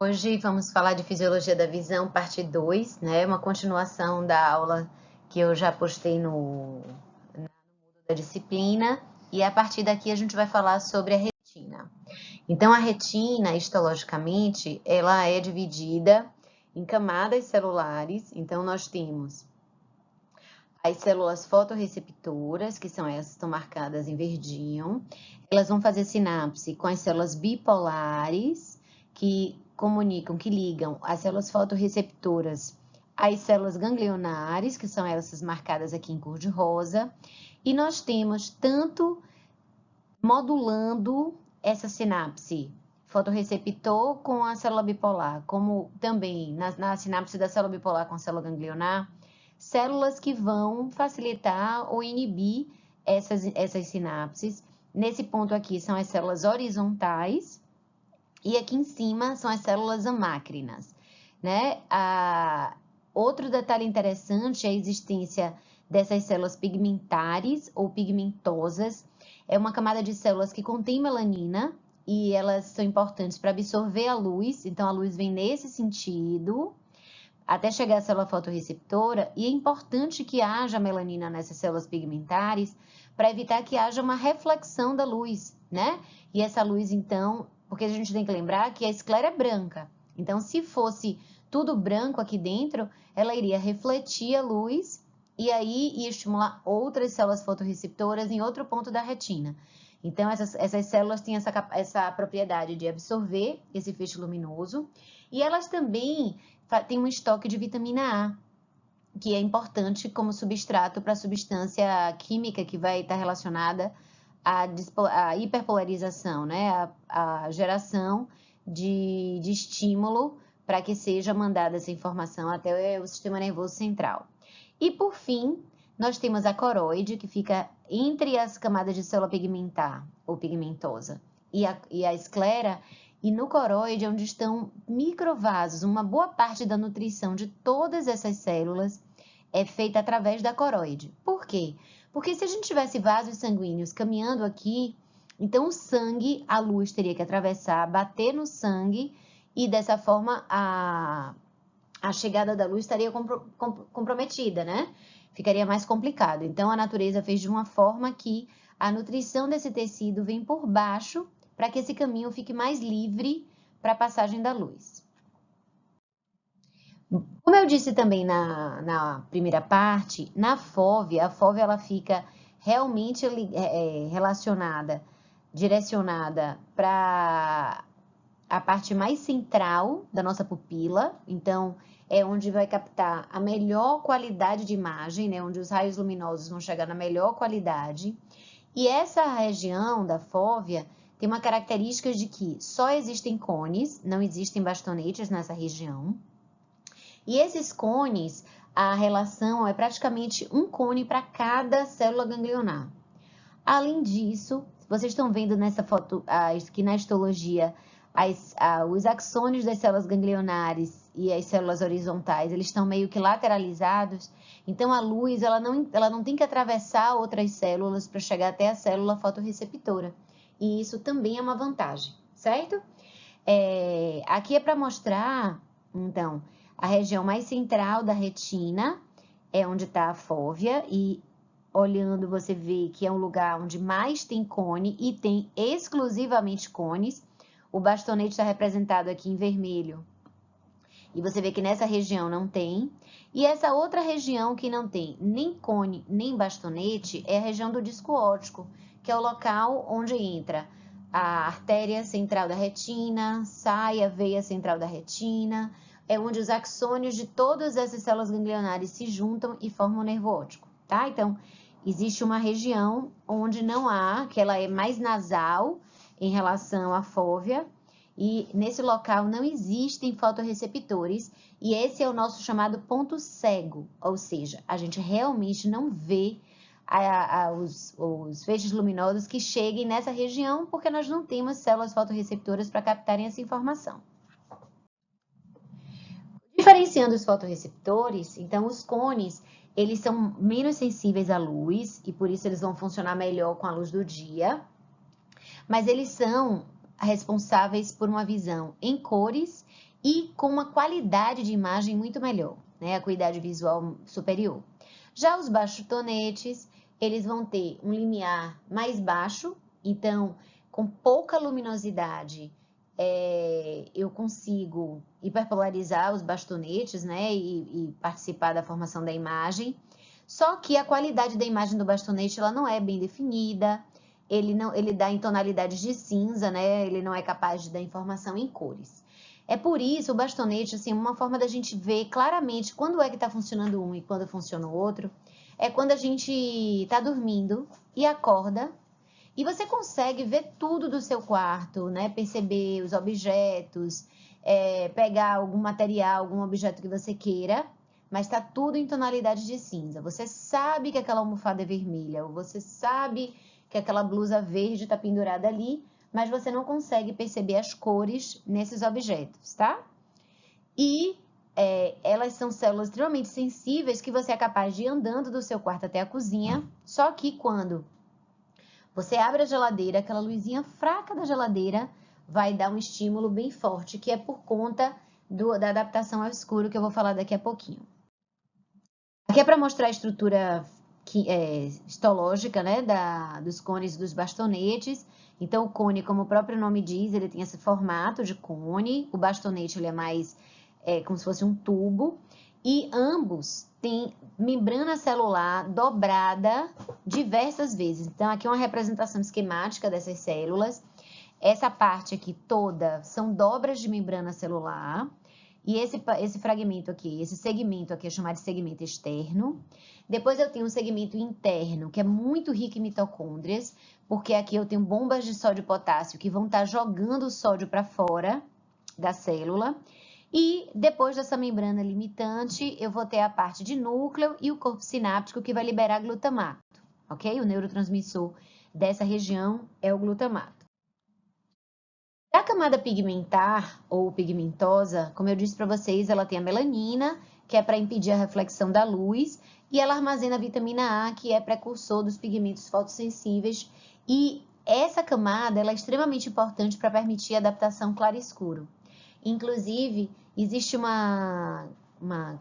Hoje vamos falar de Fisiologia da Visão, parte 2, né? Uma continuação da aula que eu já postei no da disciplina. E a partir daqui a gente vai falar sobre a retina. Então, a retina, histologicamente, ela é dividida em camadas celulares. Então, nós temos as células fotorreceptoras, que são essas que estão marcadas em verdinho. Elas vão fazer sinapse com as células bipolares, que comunicam, que ligam as células fotorreceptoras às células ganglionares, que são essas marcadas aqui em cor de rosa. E nós temos tanto modulando essa sinapse fotorreceptor com a célula bipolar, como também na sinapse da célula bipolar com a célula ganglionar, células que vão facilitar ou inibir essas sinapses. Nesse ponto aqui são as células horizontais e aqui em cima são as células amácrinas, né? Outro detalhe interessante é a existência dessas células pigmentares ou pigmentosas. É uma camada de células que contém melanina e elas são importantes para absorver a luz, então a luz vem nesse sentido até chegar à célula fotorreceptora, e é importante que haja melanina nessas células pigmentares para evitar que haja uma reflexão da luz, né? E essa luz, então, porque a gente tem que lembrar que a esclera é branca, então se fosse tudo branco aqui dentro, ela iria refletir a luz e aí ia estimular outras células fotorreceptoras em outro ponto da retina. Então, essas células têm essa propriedade de absorver esse feixe luminoso e elas também tem um estoque de vitamina A, que é importante como substrato para a substância química que vai estar relacionada à hiperpolarização, né? A geração de estímulo para que seja mandada essa informação até o sistema nervoso central. E, por fim, nós temos a coroide, que fica entre as camadas de célula pigmentar ou pigmentosa e a esclera, e no coroide é onde estão microvasos. Uma boa parte da nutrição de todas essas células é feita através da coroide. Por quê? Porque se a gente tivesse vasos sanguíneos caminhando aqui, então o sangue, a luz teria que atravessar, bater no sangue, e dessa forma a chegada da luz estaria comprometida, né? Ficaria mais complicado. Então a natureza fez de uma forma que a nutrição desse tecido vem por baixo para que esse caminho fique mais livre para a passagem da luz. Como eu disse também na primeira parte, na fóvea, a fóvea ela fica realmente relacionada, direcionada para a parte mais central da nossa pupila, então é onde vai captar a melhor qualidade de imagem, né, onde os raios luminosos vão chegar na melhor qualidade. E essa região da fóvea tem uma característica de que só existem cones, não existem bastonetes nessa região. E esses cones, a relação é praticamente um cone para cada célula ganglionar. Além disso, vocês estão vendo nessa foto aqui na histologia, os axônios das células ganglionares e as células horizontais, eles estão meio que lateralizados, então a luz ela não tem que atravessar outras células para chegar até a célula fotorreceptora, e isso também é uma vantagem, certo? Aqui é para mostrar, então, a região mais central da retina, é onde está a fóvea, e olhando você vê que é um lugar onde mais tem cone e tem exclusivamente cones. O bastonete está representado aqui em vermelho. E você vê que nessa região não tem. E essa outra região que não tem nem cone nem bastonete é a região do disco óptico, que é o local onde entra a artéria central da retina, sai a veia central da retina, é onde os axônios de todas essas células ganglionares se juntam e formam o nervo óptico, tá? Então, existe uma região onde não há, que ela é mais nasal em relação à fóvea, e nesse local não existem fotorreceptores, e esse é o nosso chamado ponto cego, ou seja, a gente realmente não vê os feixes luminosos que cheguem nessa região, porque nós não temos células fotorreceptoras para captarem essa informação. Diferenciando os fotorreceptores, então os cones, eles são menos sensíveis à luz, e por isso eles vão funcionar melhor com a luz do dia, mas eles são responsáveis por uma visão em cores e com uma qualidade de imagem muito melhor, né? Acuidade visual superior. Já os bastonetes, eles vão ter um limiar mais baixo, então, com pouca luminosidade, eu consigo hiperpolarizar os bastonetes, né, e participar da formação da imagem. Só que a qualidade da imagem do bastonete, ela não é bem definida, ele dá em tonalidades de cinza, né, ele não é capaz de dar informação em cores. É por isso o bastonete, assim, uma forma da gente ver claramente quando é que está funcionando um e quando funciona o outro, é quando a gente está dormindo e acorda e você consegue ver tudo do seu quarto, né? Perceber os objetos, pegar algum material, algum objeto que você queira, mas está tudo em tonalidade de cinza. Você sabe que aquela almofada é vermelha, ou você sabe que aquela blusa verde está pendurada ali, mas você não consegue perceber as cores nesses objetos, tá? E elas são células extremamente sensíveis que você é capaz de ir andando do seu quarto até a cozinha, só que quando você abre a geladeira, aquela luzinha fraca da geladeira vai dar um estímulo bem forte, que é por conta da adaptação ao escuro, que eu vou falar daqui a pouquinho. Aqui é para mostrar a estrutura histológica, né, dos cones e dos bastonetes. Então, o cone, como o próprio nome diz, ele tem esse formato de cone. O bastonete, ele é mais como se fosse um tubo. E ambos têm membrana celular dobrada diversas vezes. Então, aqui é uma representação esquemática dessas células. Essa parte aqui toda são dobras de membrana celular. E esse fragmento aqui, esse segmento aqui é chamado de segmento externo. Depois eu tenho um segmento interno, que é muito rico em mitocôndrias, porque aqui eu tenho bombas de sódio e potássio que vão estar jogando o sódio para fora da célula. E depois dessa membrana limitante, eu vou ter a parte de núcleo e o corpo sináptico que vai liberar glutamato, ok? O neurotransmissor dessa região é o glutamato. A camada pigmentar ou pigmentosa, como eu disse para vocês, ela tem a melanina, que é para impedir a reflexão da luz, e ela armazena a vitamina A, que é precursor dos pigmentos fotossensíveis. E essa camada ela é extremamente importante para permitir a adaptação claro-escuro. Inclusive, existe uma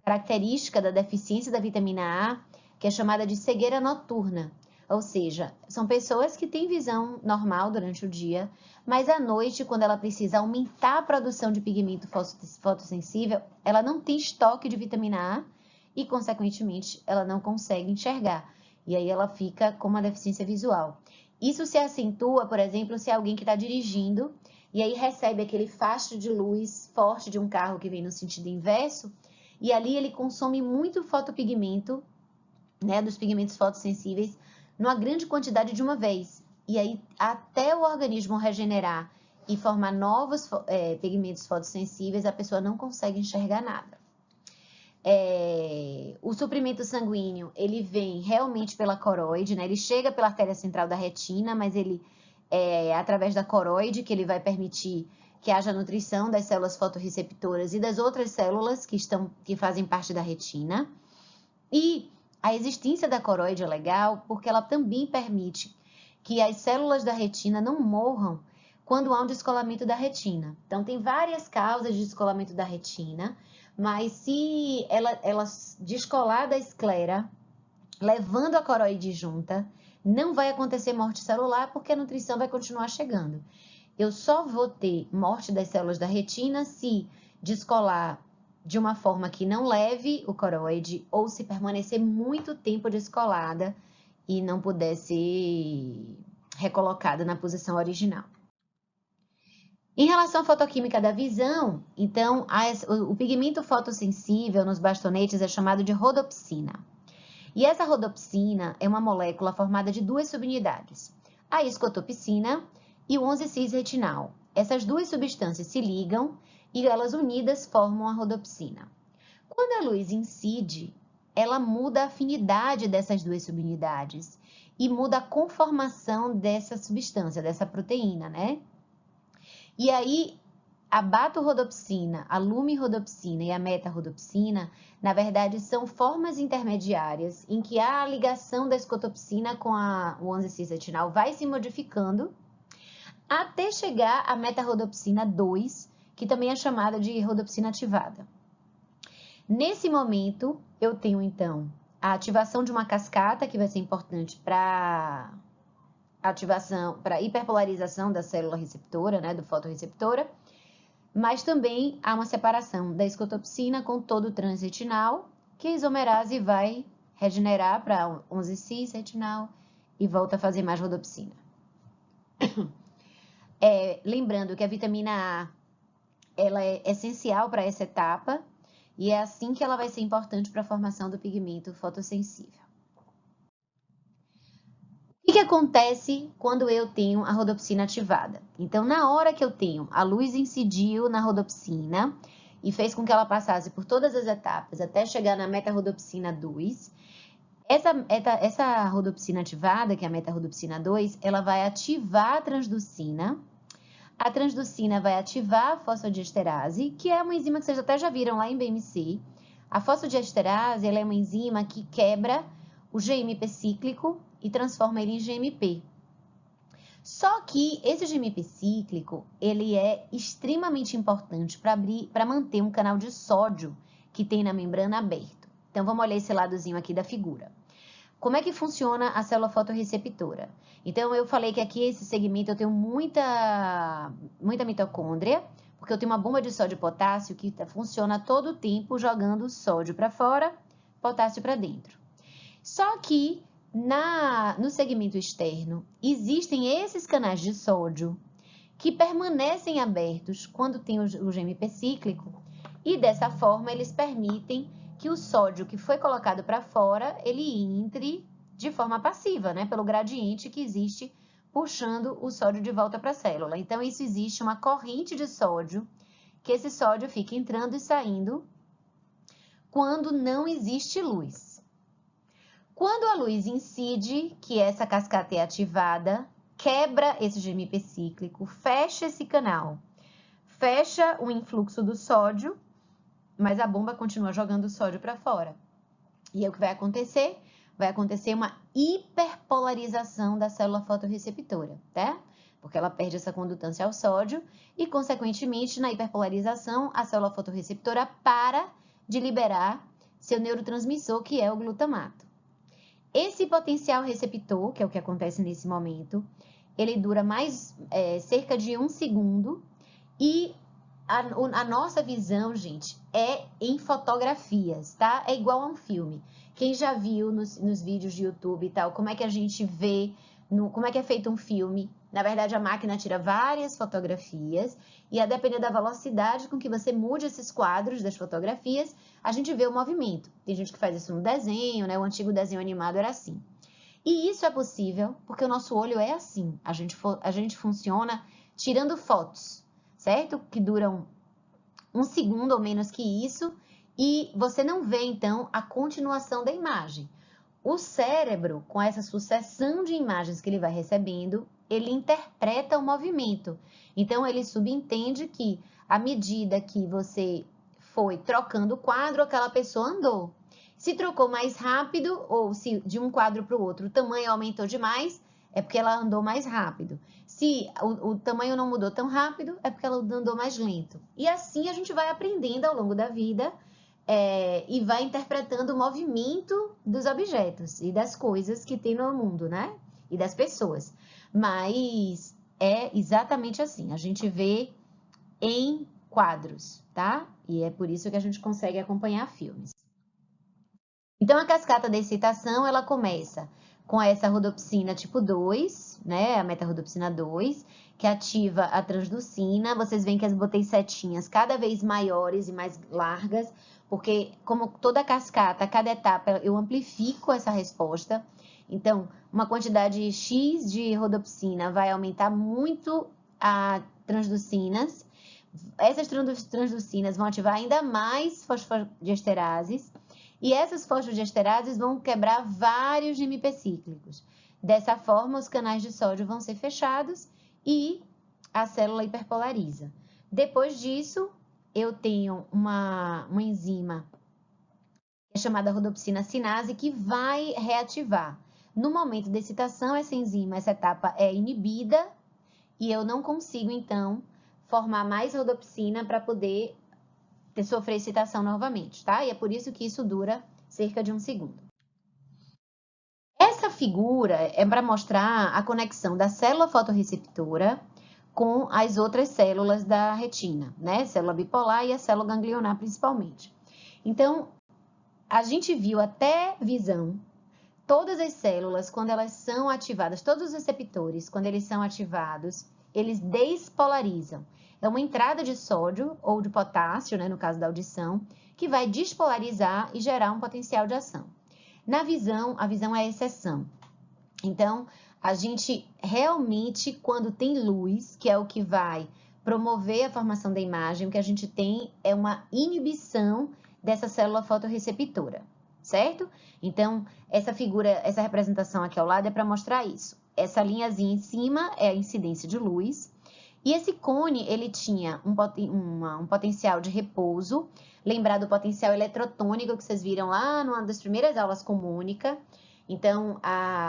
característica da deficiência da vitamina A, que é chamada de cegueira noturna. Ou seja, são pessoas que têm visão normal durante o dia, mas à noite, quando ela precisa aumentar a produção de pigmento fotossensível, ela não tem estoque de vitamina A e, consequentemente, ela não consegue enxergar. E aí ela fica com uma deficiência visual. Isso se acentua, por exemplo, se é alguém que está dirigindo e aí recebe aquele facho de luz forte de um carro que vem no sentido inverso, e ali ele consome muito fotopigmento, né, dos pigmentos fotossensíveis, numa grande quantidade de uma vez. E aí, até o organismo regenerar e formar novos pigmentos fotossensíveis, a pessoa não consegue enxergar nada. O suprimento sanguíneo, ele vem realmente pela coroide, né? Ele chega pela artéria central da retina, mas ele através da coroide, que ele vai permitir que haja nutrição das células fotorreceptoras e das outras células que fazem parte da retina. E a existência da coroide é legal porque ela também permite que as células da retina não morram quando há um descolamento da retina. Então, tem várias causas de descolamento da retina, mas se ela descolar da esclera, levando a coroide junta, não vai acontecer morte celular porque a nutrição vai continuar chegando. Eu só vou ter morte das células da retina se descolar de uma forma que não leve o coroide ou se permanecer muito tempo descolada e não puder ser recolocada na posição original. Em relação à fotoquímica da visão, então, o pigmento fotossensível nos bastonetes é chamado de rodopsina. E essa rodopsina é uma molécula formada de duas subunidades, a escotopsina e o 11-cis-retinal. Essas duas substâncias se ligam e elas unidas formam a rodopsina. Quando a luz incide, ela muda a afinidade dessas duas subunidades e muda a conformação dessa substância, dessa proteína, né? E aí, a beta-rodopsina, a lume-rodopsina e a meta-rodopsina, na verdade, são formas intermediárias em que a ligação da escotopsina com o 11-cis-retinal vai se modificando até chegar à meta-rodopsina 2, que também é chamada de rodopsina ativada. Nesse momento, eu tenho, então, a ativação de uma cascata, que vai ser importante para ativação, para hiperpolarização da célula receptora, né, do fotorreceptora, mas também há uma separação da escotopsina com todo o transretinal, que a isomerase vai regenerar para 11-cis-retinal e volta a fazer mais rodopsina. Lembrando que a vitamina A ela é essencial para essa etapa e é assim que ela vai ser importante para a formação do pigmento fotossensível. O que acontece quando eu tenho a rodopsina ativada? Então, na hora que eu tenho, a luz incidiu na rodopsina e fez com que ela passasse por todas as etapas até chegar na meta-rodopsina 2. Essa rodopsina ativada, que é a meta-rodopsina 2, ela vai ativar a transducina. A transducina vai ativar a fosfodiesterase, que é uma enzima que vocês até já viram lá em BMC. A fosfodiesterase ela é uma enzima que quebra o GMP cíclico e transforma ele em GMP. Só que esse GMP cíclico, ele é extremamente importante para manter um canal de sódio que tem na membrana aberto. Então, vamos olhar esse ladozinho aqui da figura. Como é que funciona a célula fotorreceptora? Então, eu falei que aqui, esse segmento, eu tenho muita mitocôndria, porque eu tenho uma bomba de sódio e potássio que funciona todo o tempo jogando sódio para fora, potássio para dentro. Só que no segmento externo, existem esses canais de sódio que permanecem abertos quando tem o GMP cíclico e dessa forma eles permitem que o sódio que foi colocado para fora, ele entre de forma passiva, né, pelo gradiente que existe puxando o sódio de volta para a célula. Então, isso existe uma corrente de sódio, que esse sódio fica entrando e saindo quando não existe luz. Quando a luz incide, que essa cascata é ativada, quebra esse GMP cíclico, fecha esse canal, fecha o influxo do sódio, mas a bomba continua jogando o sódio para fora. E aí o que vai acontecer? Vai acontecer uma hiperpolarização da célula fotorreceptora, tá? Porque ela perde essa condutância ao sódio e, consequentemente, na hiperpolarização, a célula fotorreceptora para de liberar seu neurotransmissor, que é o glutamato. Esse potencial receptor, que é o que acontece nesse momento, ele dura cerca de 1 segundo e a nossa visão, gente, é em fotografias, tá? É igual a um filme. Quem já viu nos vídeos de YouTube e tal, como é que a gente vê, como é que é feito um filme? Na verdade, a máquina tira várias fotografias e, a depender da velocidade com que você mude esses quadros das fotografias, a gente vê o movimento. Tem gente que faz isso no desenho, né? O antigo desenho animado era assim. E isso é possível porque o nosso olho é assim. A gente funciona tirando fotos, certo? Que duram 1 segundo ou menos que isso, e você não vê, então, a continuação da imagem. O cérebro, com essa sucessão de imagens que ele vai recebendo, ele interpreta o movimento. Então, ele subentende que, à medida que você foi trocando o quadro, aquela pessoa andou. Se trocou mais rápido, ou se de um quadro para o outro o tamanho aumentou demais, é porque ela andou mais rápido. Se o tamanho não mudou tão rápido, é porque ela andou mais lento. E assim a gente vai aprendendo ao longo da vida e vai interpretando o movimento dos objetos e das coisas que tem no mundo, né? E das pessoas. Mas é exatamente assim, a gente vê em quadros, tá? E é por isso que a gente consegue acompanhar filmes. Então, a cascata da excitação, ela começa com essa rodopsina tipo 2, né, a meta-rodopsina 2, que ativa a transducina. Vocês veem que eu botei setinhas cada vez maiores e mais largas, porque como toda cascata, cada etapa eu amplifico essa resposta. Então, uma quantidade X de rodopsina vai aumentar muito a transducinas. Essas transducinas vão ativar ainda mais fosfodiesterases. E essas fosfodiesterases vão quebrar vários GMP cíclicos. Dessa forma, os canais de sódio vão ser fechados e a célula hiperpolariza. Depois disso, eu tenho uma enzima que é chamada rodopsina cinase que vai reativar. No momento da excitação, essa enzima, essa etapa é inibida e eu não consigo, então, formar mais rodopsina para poder sofrer excitação novamente, tá? E é por isso que isso dura cerca de 1 segundo. Essa figura é para mostrar a conexão da célula fotorreceptora com as outras células da retina, né? Célula bipolar e a célula ganglionar, principalmente. Então, a gente viu até visão, todas as células, quando elas são ativadas, todos os receptores, quando eles são ativados, eles despolarizam. É uma entrada de sódio ou de potássio, né, no caso da audição, que vai despolarizar e gerar um potencial de ação. Na visão, a visão é a exceção. Então, a gente realmente, quando tem luz, que é o que vai promover a formação da imagem, o que a gente tem é uma inibição dessa célula fotorreceptora, certo? Então, essa figura, essa representação aqui ao lado é para mostrar isso. Essa linhazinha em cima é a incidência de luz. E esse cone, ele tinha um potencial de repouso, lembrar do potencial eletrotônico que vocês viram lá numa das primeiras aulas com Mônica. Então,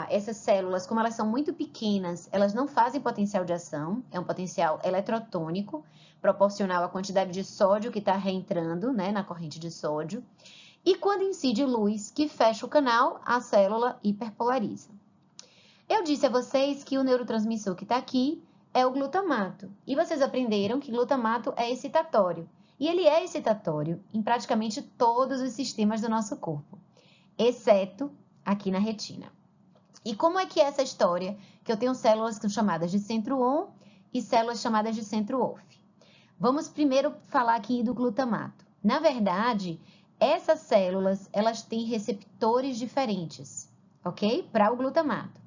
essas células, como elas são muito pequenas, elas não fazem potencial de ação, é um potencial eletrotônico, proporcional à quantidade de sódio que está reentrando, né, na corrente de sódio. E quando incide luz, que fecha o canal, a célula hiperpolariza. Eu disse a vocês que o neurotransmissor que está aqui é o glutamato. E vocês aprenderam que glutamato é excitatório. E ele é excitatório em praticamente todos os sistemas do nosso corpo, exceto aqui na retina. E como é que é essa história? Que eu tenho células que são chamadas de centro-on e células chamadas de centro-off. Vamos primeiro falar aqui do glutamato. Na verdade, essas células, elas têm receptores diferentes, ok? Para o glutamato.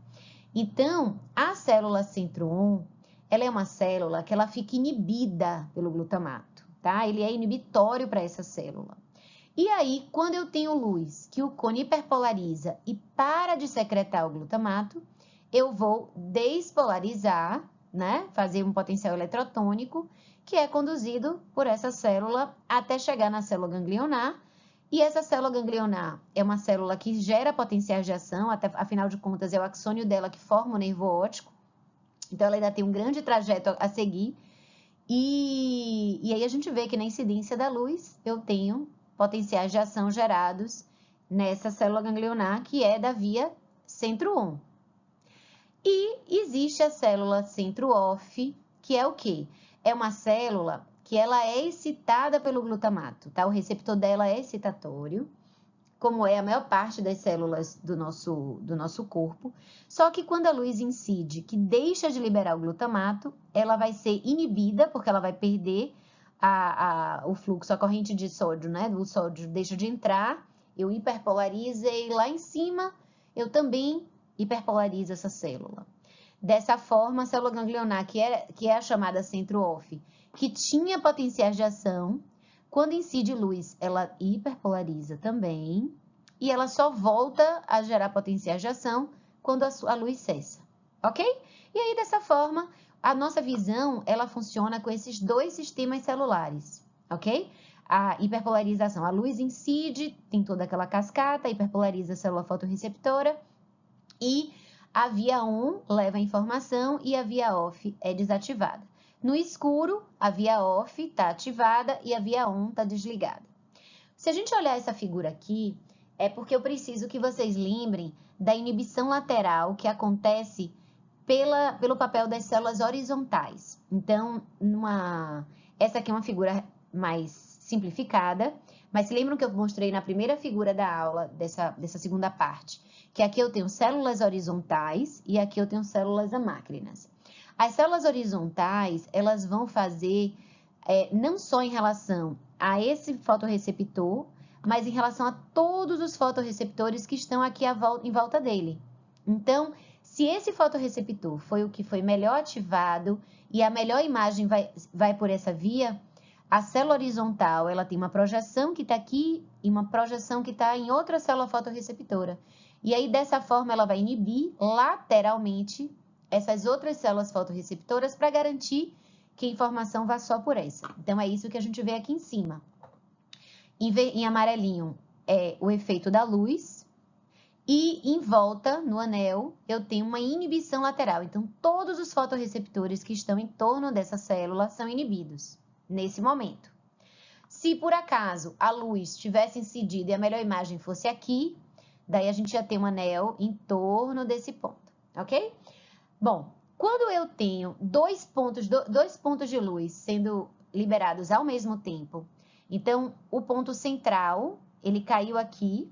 Então, a célula centro-on, ela é uma célula que ela fica inibida pelo glutamato, tá? Ele é inibitório para essa célula. E aí, quando eu tenho luz, que o cone hiperpolariza e para de secretar o glutamato, eu vou despolarizar, né? Fazer um potencial eletrotônico, que é conduzido por essa célula até chegar na célula ganglionar. E essa célula ganglionar é uma célula que gera potenciais de ação, afinal de contas é o axônio dela que forma o nervo óptico. Então, ela ainda tem um grande trajeto a seguir. E aí a gente vê que na incidência da luz, eu tenho potenciais de ação gerados nessa célula ganglionar, que é da via centro-on. E existe a célula centro-off, que é o quê? É uma célula que ela é excitada pelo glutamato, tá? O receptor dela é excitatório, como é a maior parte das células do nosso corpo. Só que quando a luz incide, que deixa de liberar o glutamato, ela vai ser inibida, porque ela vai perder o fluxo, a corrente de sódio, né? O sódio deixa de entrar, eu hiperpolarizo e lá em cima eu também hiperpolarizo essa célula. Dessa forma, a célula ganglionar, que é a chamada centro-off, que tinha potenciais de ação, quando incide luz, ela hiperpolariza também, e ela só volta a gerar potenciais de ação quando a luz cessa, ok? E aí, dessa forma, a nossa visão, ela funciona com esses dois sistemas celulares, ok? A hiperpolarização, a luz incide, tem toda aquela cascata, hiperpolariza a célula fotorreceptora, e a via on leva a informação e a via off é desativada. No escuro, a via off está ativada e a via on está desligada. Se a gente olhar essa figura aqui, é porque eu preciso que vocês lembrem da inibição lateral que acontece pelo papel das células horizontais. Então, essa aqui é uma figura mais simplificada, mas se lembram que eu mostrei na primeira figura da aula, dessa segunda parte, que aqui eu tenho células horizontais e aqui eu tenho células amácrinas. As células horizontais, elas vão fazer, não só em relação a esse fotorreceptor, mas em relação a todos os fotorreceptores que estão aqui em volta dele. Então, se esse fotorreceptor foi o que foi melhor ativado e a melhor imagem vai por essa via, a célula horizontal, ela tem uma projeção que está aqui e uma projeção que está em outra célula fotorreceptora. E aí, dessa forma, ela vai inibir lateralmente essas outras células fotorreceptoras para garantir que a informação vá só por essa. Então, é isso que a gente vê aqui em cima. Em amarelinho é o efeito da luz E em volta, no anel, eu tenho uma inibição lateral. Então, todos os fotorreceptores que estão em torno dessa célula são inibidos nesse momento. Se por acaso a luz tivesse incidido e a melhor imagem fosse aqui, daí a gente ia ter um anel em torno desse ponto, ok? Bom, quando eu tenho dois pontos de luz sendo liberados ao mesmo tempo, então o ponto central, ele caiu aqui,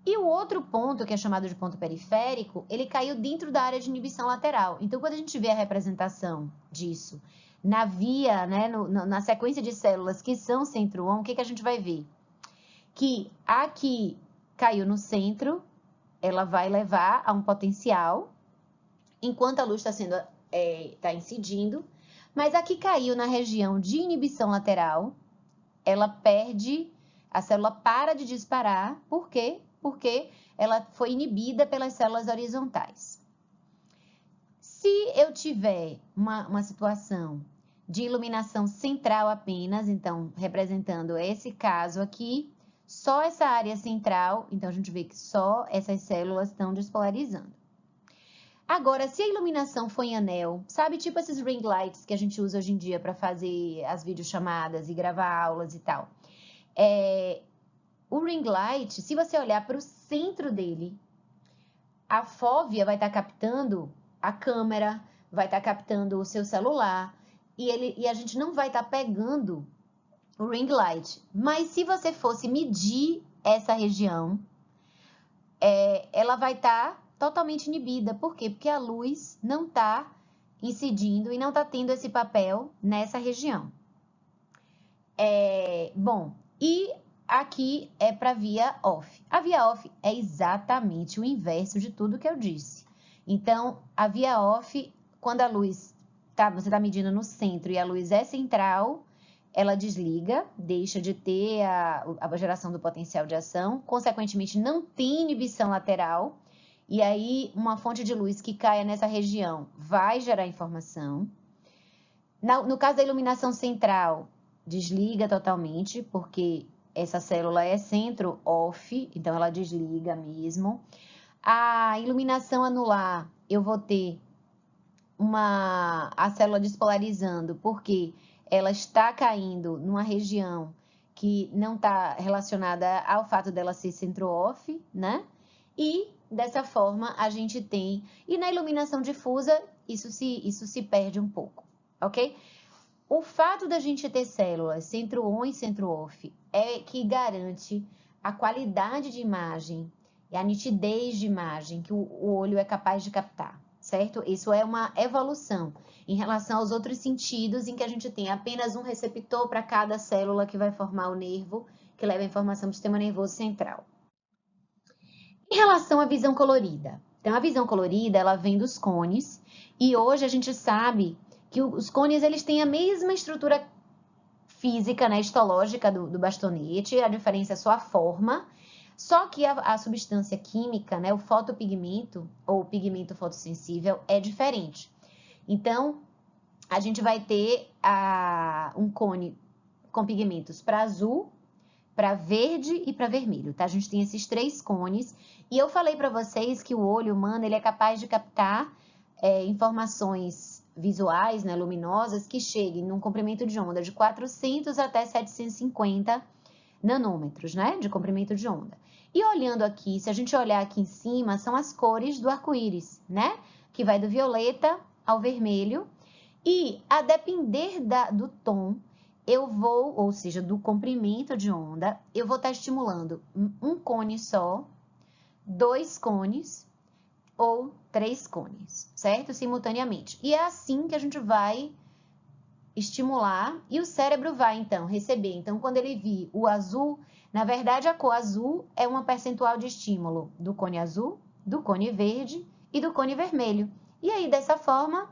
e o outro ponto, que é chamado de ponto periférico, ele caiu dentro da área de inibição lateral. Então, quando a gente vê a representação disso na via, né, na sequência de células que são centro-on, o que a gente vai ver? Que aqui caiu no centro, ela vai levar a um potencial, enquanto a luz está incidindo, mas aqui caiu na região de inibição lateral, ela perde, a célula para de disparar, por quê? Porque ela foi inibida pelas células horizontais. Se eu tiver uma situação de iluminação central apenas, então, representando esse caso aqui, só essa área central, então a gente vê que só essas células estão despolarizando. Agora, se a iluminação for em anel, sabe, tipo esses ring lights que a gente usa hoje em dia para fazer as videochamadas e gravar aulas e tal. O ring light, se você olhar para o centro dele, a fóvea vai estar captando a câmera, vai estar captando o seu celular, e a gente não vai estar pegando o ring light. Mas se você fosse medir essa região, ela vai estar totalmente inibida. Por quê? Porque a luz não está incidindo e não está tendo esse papel nessa região. Bom, e aqui é para via off. A via off é exatamente o inverso de tudo que eu disse. Então, a via off, quando a luz você está medindo no centro e a luz é central, ela desliga, deixa de ter a geração do potencial de ação, consequentemente não tem inibição lateral, e aí uma fonte de luz que caia nessa região vai gerar informação. No caso da iluminação central, desliga totalmente, porque essa célula é centro off, então ela desliga mesmo. A iluminação anular, eu vou ter a célula despolarizando, porque ela está caindo numa região que não está relacionada ao fato dela ser centro off, né? E dessa forma a gente tem. E na iluminação difusa, isso se perde um pouco, ok? O fato da gente ter células centro-on e centro-off é que garante a qualidade de imagem e a nitidez de imagem que o olho é capaz de captar, certo? Isso é uma evolução em relação aos outros sentidos em que a gente tem apenas um receptor para cada célula que vai formar o nervo que leva a informação do sistema nervoso central. Em relação à visão colorida, então a visão colorida ela vem dos cones e hoje a gente sabe que os cones eles têm a mesma estrutura física, né, histológica do bastonete, a diferença é só a forma, só que a substância química, né, o fotopigmento ou pigmento fotossensível é diferente. Então, a gente vai ter um cone com pigmentos para azul, para verde e para vermelho, tá? A gente tem esses 3 cones e eu falei para vocês que o olho humano ele é capaz de captar informações visuais, né, luminosas, que cheguem num comprimento de onda de 400 até 750 nanômetros, né, de comprimento de onda. E olhando aqui, se a gente olhar aqui em cima, são as cores do arco-íris, né, que vai do violeta ao vermelho, e a depender do tom, eu vou, ou seja, do comprimento de onda, eu vou estar estimulando um cone só, 2 cones, ou 3 cones, certo? Simultaneamente. E é assim que a gente vai estimular e o cérebro vai, então, receber. Então, quando ele vir o azul, na verdade, a cor azul é uma percentual de estímulo do cone azul, do cone verde e do cone vermelho. E aí, dessa forma,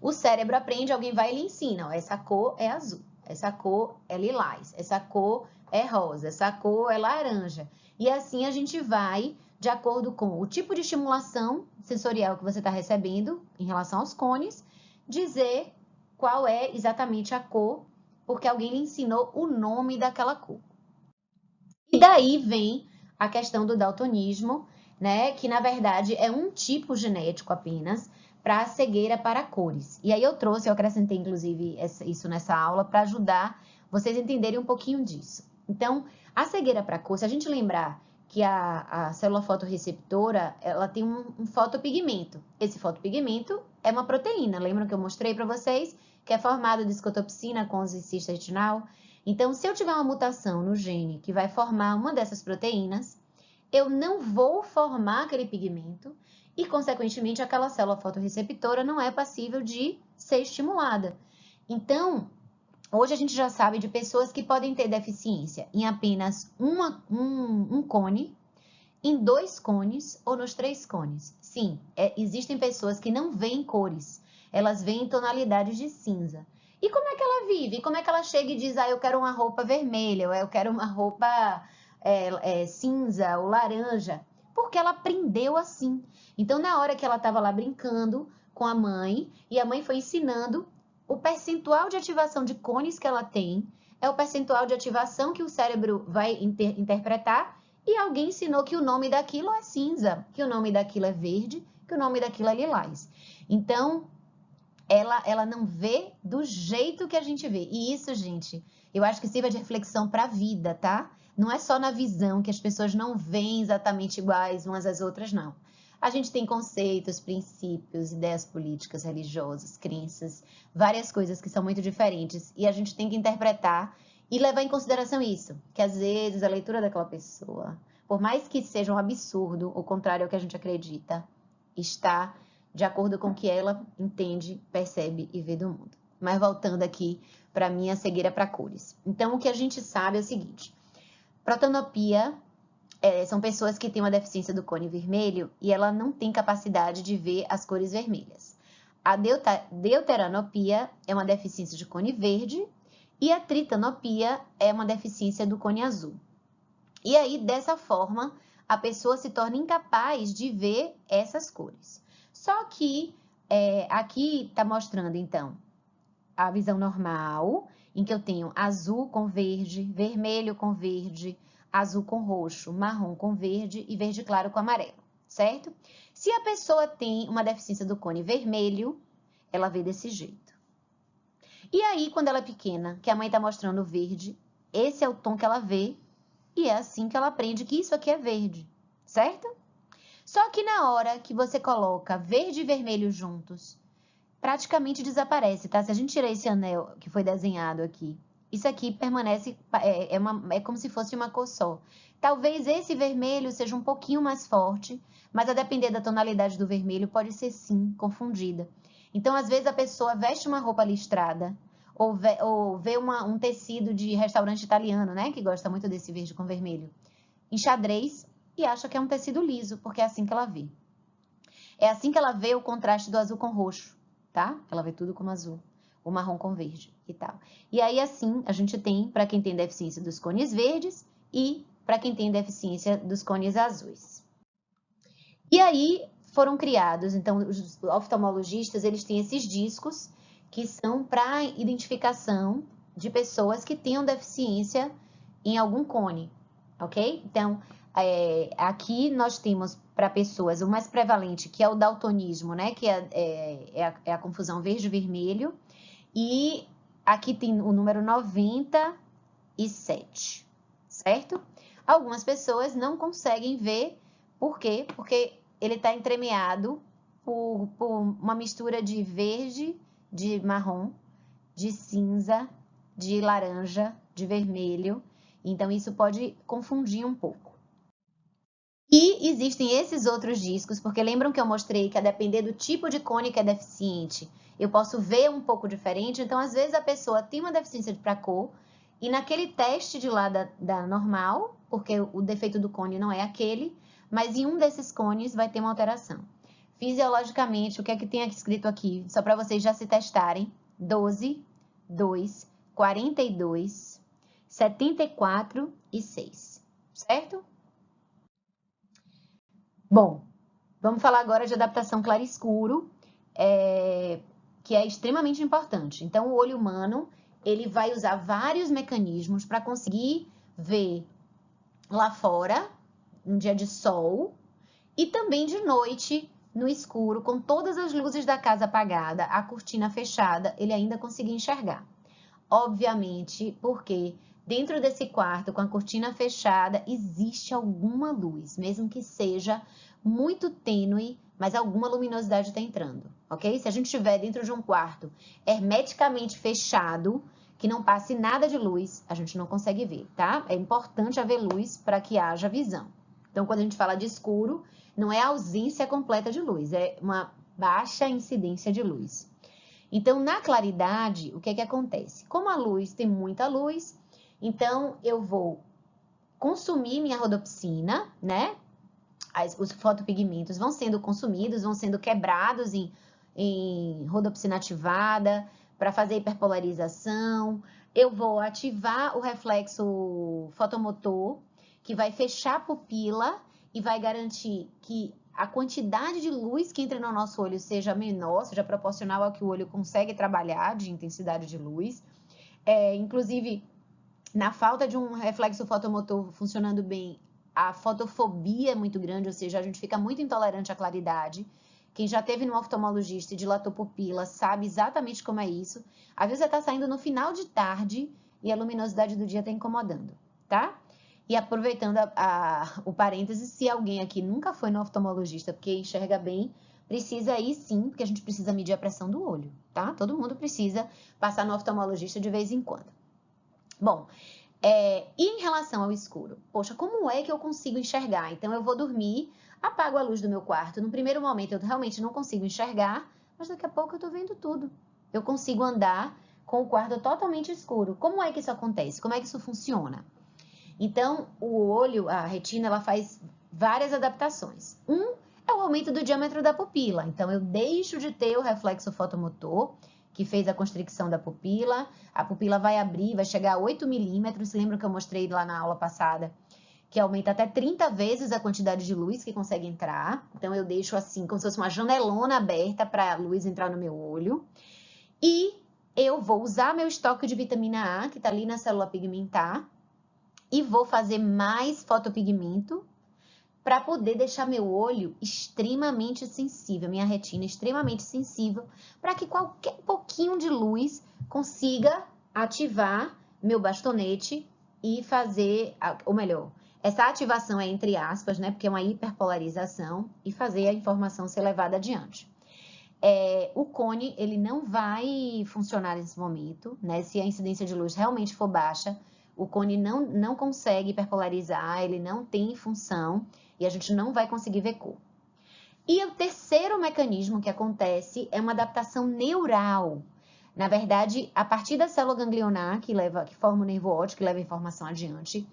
o cérebro aprende, alguém vai e lhe ensina, ó, essa cor é azul, essa cor é lilás, essa cor é rosa, essa cor é laranja. E assim a gente vai de acordo com o tipo de estimulação sensorial que você está recebendo em relação aos cones, dizer qual é exatamente a cor, porque alguém lhe ensinou o nome daquela cor. E daí vem a questão do daltonismo, né, que na verdade é um tipo genético apenas para a cegueira para cores. E aí eu acrescentei inclusive isso nessa aula para ajudar vocês a entenderem um pouquinho disso. Então, a cegueira para cor, se a gente lembrar que a célula fotorreceptora, ela tem um fotopigmento. Esse fotopigmento é uma proteína, lembram que eu mostrei para vocês? Que é formado de escotopsina com cisto retinal. Então, se eu tiver uma mutação no gene que vai formar uma dessas proteínas, eu não vou formar aquele pigmento e, consequentemente, aquela célula fotorreceptora não é passível de ser estimulada. Então, hoje a gente já sabe de pessoas que podem ter deficiência em apenas um cone, em 2 cones ou nos 3 cones. Sim, existem pessoas que não veem cores, elas veem tonalidades de cinza. E como é que ela vive? Como é que ela chega e diz, eu quero uma roupa vermelha, ou eu quero uma roupa cinza ou laranja? Porque ela aprendeu assim. Então, na hora que ela estava lá brincando com a mãe, e a mãe foi ensinando, o percentual de ativação de cones que ela tem é o percentual de ativação que o cérebro vai interpretar, e alguém ensinou que o nome daquilo é cinza, que o nome daquilo é verde, que o nome daquilo é lilás. Então, ela não vê do jeito que a gente vê. E isso, gente, eu acho que sirva de reflexão para a vida, tá? Não é só na visão que as pessoas não veem exatamente iguais umas às outras, não. A gente tem conceitos, princípios, ideias políticas, religiosas, crenças, várias coisas que são muito diferentes e a gente tem que interpretar e levar em consideração isso, que às vezes a leitura daquela pessoa, por mais que seja um absurdo, o contrário ao que a gente acredita, está de acordo com o que ela entende, percebe e vê do mundo. Mas voltando aqui para minha cegueira para cores. Então, o que a gente sabe é o seguinte: protanopia são pessoas que têm uma deficiência do cone vermelho e ela não tem capacidade de ver as cores vermelhas. A deuteranopia é uma deficiência de cone verde e a tritanopia é uma deficiência do cone azul. E aí, dessa forma, a pessoa se torna incapaz de ver essas cores. Só que aqui está mostrando, então, a visão normal, em que eu tenho azul com verde, vermelho com verde, azul com roxo, marrom com verde e verde claro com amarelo, certo? Se a pessoa tem uma deficiência do cone vermelho, ela vê desse jeito. E aí, quando ela é pequena, que a mãe está mostrando o verde, esse é o tom que ela vê e é assim que ela aprende que isso aqui é verde, certo? Só que na hora que você coloca verde e vermelho juntos, praticamente desaparece, tá? Se a gente tirar esse anel que foi desenhado aqui, isso aqui permanece, é como se fosse uma cor só. Talvez esse vermelho seja um pouquinho mais forte, mas a depender da tonalidade do vermelho pode ser sim confundida. Então, às vezes a pessoa veste uma roupa listrada ou vê um tecido de restaurante italiano, né? Que gosta muito desse verde com vermelho, em xadrez e acha que é um tecido liso, porque é assim que ela vê. É assim que ela vê o contraste do azul com roxo, tá? Ela vê tudo como azul, o marrom com verde e tal. E aí, assim, a gente tem para quem tem deficiência dos cones verdes e para quem tem deficiência dos cones azuis. E aí foram criados, então, os oftalmologistas, eles têm esses discos que são para identificação de pessoas que tenham deficiência em algum cone, ok? Então, aqui nós temos para pessoas o mais prevalente, que é o daltonismo, né? Que é a confusão verde-vermelho. E aqui tem o número 97, certo? Algumas pessoas não conseguem ver, por quê? Porque ele está entremeado por uma mistura de verde, de marrom, de cinza, de laranja, de vermelho. Então, isso pode confundir um pouco. E existem esses outros discos, porque lembram que eu mostrei que a depender do tipo de cone que é deficiente, eu posso ver um pouco diferente. Então, às vezes, a pessoa tem uma deficiência para cor, e naquele teste de lá da normal, porque o defeito do cone não é aquele, mas em um desses cones vai ter uma alteração. Fisiologicamente, o que é que tem aqui escrito aqui? Só para vocês já se testarem: 12, 2, 42, 74 e 6, certo? Bom, vamos falar agora de adaptação claro-escuro, que é extremamente importante. Então, o olho humano, ele vai usar vários mecanismos para conseguir ver lá fora, um dia de sol e também de noite, no escuro, com todas as luzes da casa apagada, a cortina fechada, ele ainda conseguia enxergar. Obviamente, porque dentro desse quarto, com a cortina fechada, existe alguma luz, mesmo que seja muito tênue, mas alguma luminosidade está entrando, ok? Se a gente estiver dentro de um quarto hermeticamente fechado, que não passe nada de luz, a gente não consegue ver, tá? É importante haver luz para que haja visão. Então, quando a gente fala de escuro, não é a ausência completa de luz, é uma baixa incidência de luz. Então, na claridade, o que é que acontece? Como a luz tem muita luz, então eu vou consumir minha rodopsina, né? Os fotopigmentos vão sendo consumidos, vão sendo quebrados em rodopsina ativada para fazer hiperpolarização. Eu vou ativar o reflexo fotomotor, que vai fechar a pupila e vai garantir que a quantidade de luz que entra no nosso olho seja menor, seja proporcional ao que o olho consegue trabalhar de intensidade de luz. Inclusive, na falta de um reflexo fotomotor funcionando bem, a fotofobia é muito grande, ou seja, a gente fica muito intolerante à claridade. Quem já teve no oftalmologista e dilatou pupila sabe exatamente como é isso. Às vezes você está saindo no final de tarde e a luminosidade do dia está incomodando, tá? E aproveitando o parênteses, se alguém aqui nunca foi no oftalmologista porque enxerga bem, precisa ir sim, porque a gente precisa medir a pressão do olho, tá? Todo mundo precisa passar no oftalmologista de vez em quando. Bom, e em relação ao escuro? Poxa, como é que eu consigo enxergar? Então, eu vou dormir, apago a luz do meu quarto. No primeiro momento, eu realmente não consigo enxergar, mas daqui a pouco eu tô vendo tudo. Eu consigo andar com o quarto totalmente escuro. Como é que isso acontece? Como é que isso funciona? Então, o olho, a retina, ela faz várias adaptações. É o aumento do diâmetro da pupila. Então, eu deixo de ter o reflexo fotomotor, que fez a constricção da pupila. A pupila vai abrir, vai chegar a 8 milímetros. Lembra que eu mostrei lá na aula passada? Que aumenta até 30 vezes a quantidade de luz que consegue entrar. Então, eu deixo assim, como se fosse uma janelona aberta para a luz entrar no meu olho. E eu vou usar meu estoque de vitamina A, que está ali na célula pigmentar, e vou fazer mais fotopigmento para poder deixar meu olho extremamente sensível, minha retina extremamente sensível, para que qualquer pouquinho de luz consiga ativar meu bastonete e fazer, ou melhor, essa ativação é entre aspas, né, porque é uma hiperpolarização, e fazer a informação ser levada adiante. O cone, ele não vai funcionar nesse momento, né, se a incidência de luz realmente for baixa, o cone não consegue hiperpolarizar, ele não tem função e a gente não vai conseguir ver cor. E o terceiro mecanismo que acontece é uma adaptação neural. Na verdade, a partir da célula ganglionar, que forma o nervo óptico, que leva a informação adiante,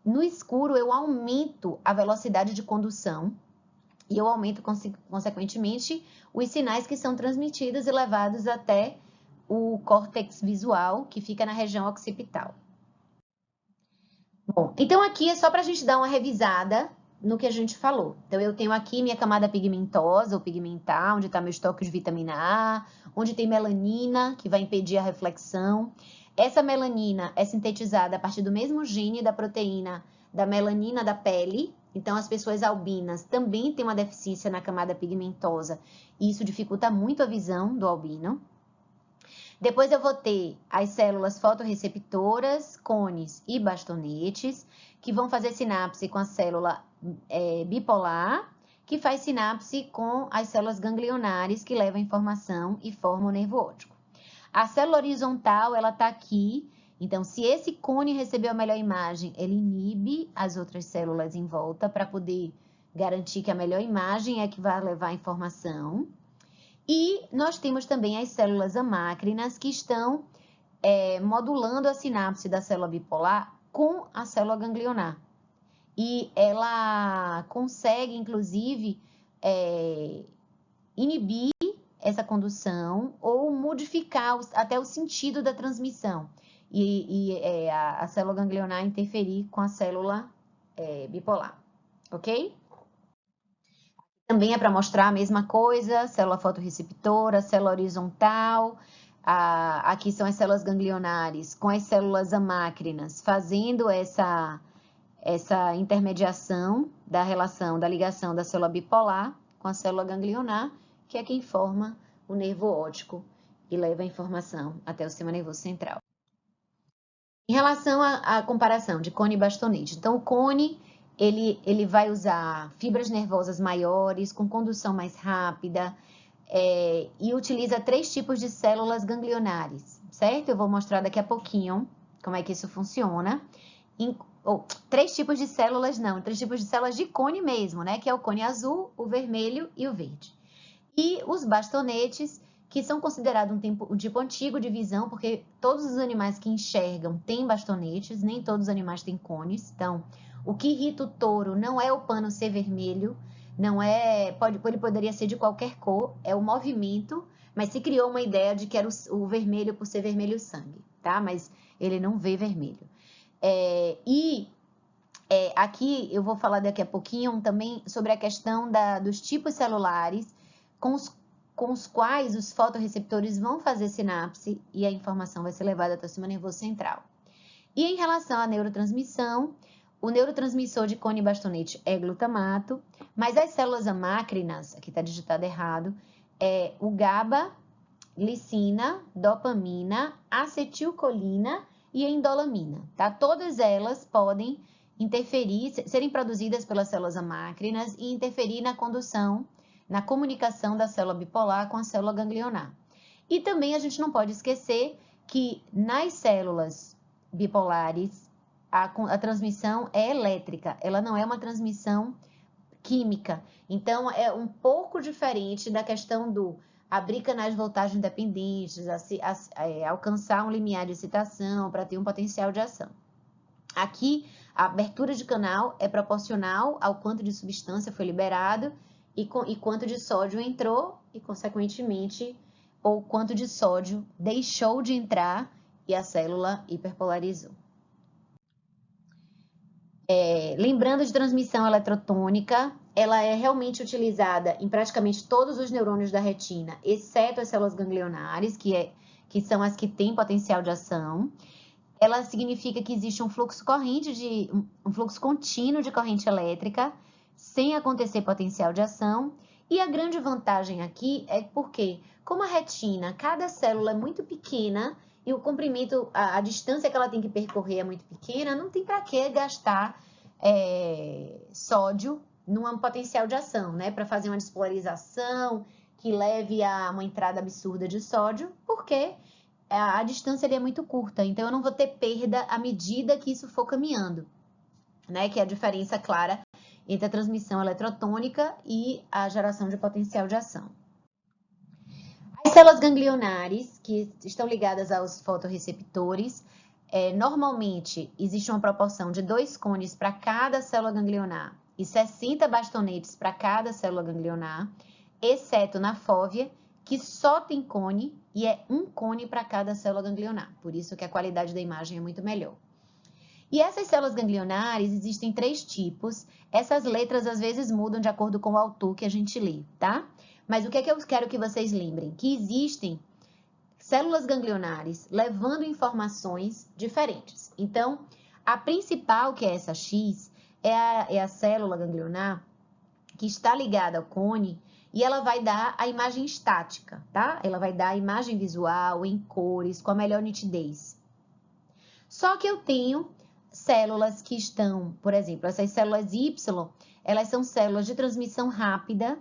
no escuro eu aumento a velocidade de condução e eu aumento, consequentemente, os sinais que são transmitidos e levados até o córtex visual, que fica na região occipital. Bom, então aqui é só para a gente dar uma revisada no que a gente falou. Então, eu tenho aqui minha camada pigmentosa ou pigmentar, onde está meu estoque de vitamina A, onde tem melanina, que vai impedir a reflexão. Essa melanina é sintetizada a partir do mesmo gene da proteína da melanina da pele. Então, as pessoas albinas também têm uma deficiência na camada pigmentosa, e isso dificulta muito a visão do albino. Depois eu vou ter as células fotorreceptoras, cones e bastonetes, que vão fazer sinapse com a célula bipolar, que faz sinapse com as células ganglionares, que levam a informação e formam o nervo óptico. A célula horizontal, ela está aqui, então se esse cone recebeu a melhor imagem, ele inibe as outras células em volta para poder garantir que a melhor imagem é que vai levar a informação. E nós temos também as células amácrinas, que estão modulando a sinapse da célula bipolar com a célula ganglionar. E ela consegue, inclusive, inibir essa condução ou modificar até o sentido da transmissão. E a célula ganglionar interferir com a célula bipolar, ok? Também é para mostrar a mesma coisa, célula fotorreceptora, célula horizontal. Aqui são as células ganglionares com as células amácrinas fazendo essa essa intermediação da relação, da ligação da célula bipolar com a célula ganglionar, que é quem forma o nervo óptico e leva a informação até o sistema nervoso central. Em relação à comparação de cone e bastonete, então o cone ele vai usar fibras nervosas maiores, com condução mais rápida, e utiliza 3 tipos de células ganglionares, certo? Eu vou mostrar daqui a pouquinho como é que isso funciona. 3 tipos de células não, 3 tipos de células de cone mesmo, né? Que é o cone azul, o vermelho e o verde. E os bastonetes, que são considerados um tipo antigo de visão, porque todos os animais que enxergam têm bastonetes, nem todos os animais têm cones. Então, o que irrita o touro não é o pano ser vermelho, não é, ele poderia ser de qualquer cor, é o movimento, mas se criou uma ideia de que era o vermelho por ser vermelho sangue, tá? Mas ele não vê vermelho. Aqui eu vou falar daqui a pouquinho também sobre a questão dos tipos celulares com os quais os fotorreceptores vão fazer sinapse e a informação vai ser levada até o sistema nervoso central. E em relação à neurotransmissão, o neurotransmissor de cone e bastonete é glutamato, mas as células amácrinas, aqui está digitado errado, é o GABA, glicina, dopamina, acetilcolina e endolamina, tá? Todas elas podem interferir, serem produzidas pelas células amácrinas e interferir na condução, na comunicação da célula bipolar com a célula ganglionar. E também a gente não pode esquecer que nas células bipolares a transmissão é elétrica, ela não é uma transmissão química. Então, é um pouco diferente da questão do abrir canais de voltagem dependentes, alcançar um limiar de excitação para ter um potencial de ação. Aqui, a abertura de canal é proporcional ao quanto de substância foi liberado e quanto de sódio entrou e, consequentemente, ou quanto de sódio deixou de entrar e a célula hiperpolarizou. Lembrando de transmissão eletrotônica, ela é realmente utilizada em praticamente todos os neurônios da retina, exceto as células ganglionares, que são as que têm potencial de ação. Ela significa que existe um fluxo contínuo de corrente elétrica, sem acontecer potencial de ação. E a grande vantagem aqui é porque, como a retina, cada célula é muito pequena e o comprimento, a distância que ela tem que percorrer é muito pequena, não tem para que gastar sódio num potencial de ação, né? Para fazer uma despolarização que leve a uma entrada absurda de sódio, porque a distância é muito curta, então eu não vou ter perda à medida que isso for caminhando, né? Que é a diferença clara entre a transmissão eletrotônica e a geração de potencial de ação. As células ganglionares, que estão ligadas aos fotorreceptores, normalmente existe uma proporção de 2 cones para cada célula ganglionar e 60 bastonetes para cada célula ganglionar, exceto na fóvea, que só tem cone e é 1 cone para cada célula ganglionar. Por isso que a qualidade da imagem é muito melhor. E essas células ganglionares existem 3 tipos. Essas letras às vezes mudam de acordo com o autor que a gente lê, tá? Mas o que é que eu quero que vocês lembrem? Que existem células ganglionares levando informações diferentes. Então, a principal, que é essa X, é a célula ganglionar que está ligada ao cone e ela vai dar a imagem estática, tá? Ela vai dar a imagem visual em cores, com a melhor nitidez. Só que eu tenho células que estão, por exemplo, essas células Y, elas são células de transmissão rápida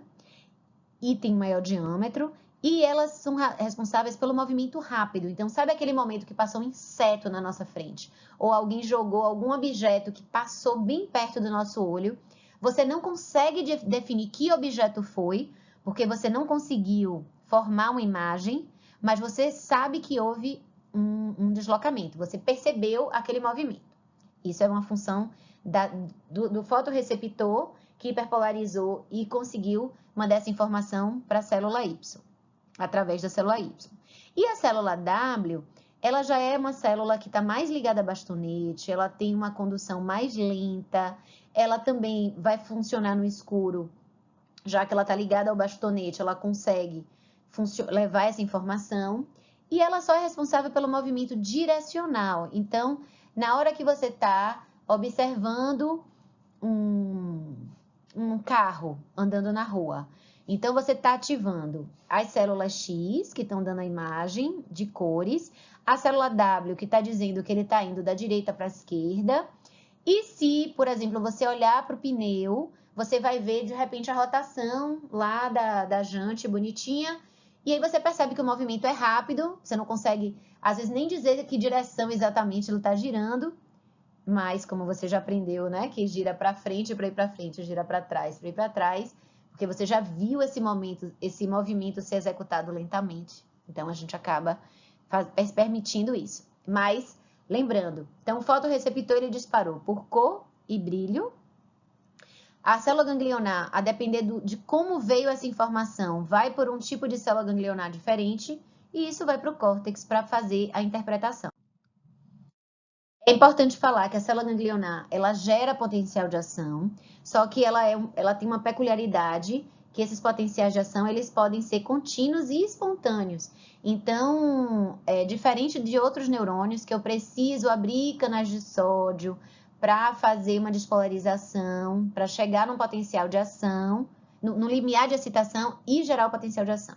e tem maior diâmetro, e elas são responsáveis pelo movimento rápido. Então, sabe aquele momento que passou um inseto na nossa frente? Ou alguém jogou algum objeto que passou bem perto do nosso olho? Você não consegue definir que objeto foi, porque você não conseguiu formar uma imagem, mas você sabe que houve um deslocamento, você percebeu aquele movimento. Isso é uma função do fotorreceptor que hiperpolarizou e conseguiu mandar essa informação para a célula Y, através da célula Y. E a célula W, ela já é uma célula que está mais ligada a bastonete, ela tem uma condução mais lenta, ela também vai funcionar no escuro, já que ela está ligada ao bastonete, ela consegue levar essa informação, e ela só é responsável pelo movimento direcional. Então, na hora que você está observando um carro andando na rua. Então, você está ativando as células X, que estão dando a imagem de cores, a célula W, que está dizendo que ele está indo da direita para a esquerda. E se, por exemplo, você olhar para o pneu, você vai ver, de repente, a rotação lá da jante bonitinha. E aí você percebe que o movimento é rápido, você não consegue, às vezes, nem dizer que direção exatamente ele está girando. Mas, como você já aprendeu, né, que gira para frente para ir para frente, gira para trás para ir para trás, porque você já viu esse movimento ser executado lentamente. Então, a gente acaba permitindo isso. Mas, lembrando, então o fotorreceptor ele disparou por cor e brilho. A célula ganglionar, a depender de como veio essa informação, vai por um tipo de célula ganglionar diferente, e isso vai para o córtex para fazer a interpretação. É importante falar que a célula ganglionar, ela gera potencial de ação, só que ela tem uma peculiaridade, que esses potenciais de ação, eles podem ser contínuos e espontâneos. Então, diferente de outros neurônios, que eu preciso abrir canais de sódio para fazer uma despolarização, para chegar num potencial de ação, no limiar de excitação e gerar o potencial de ação.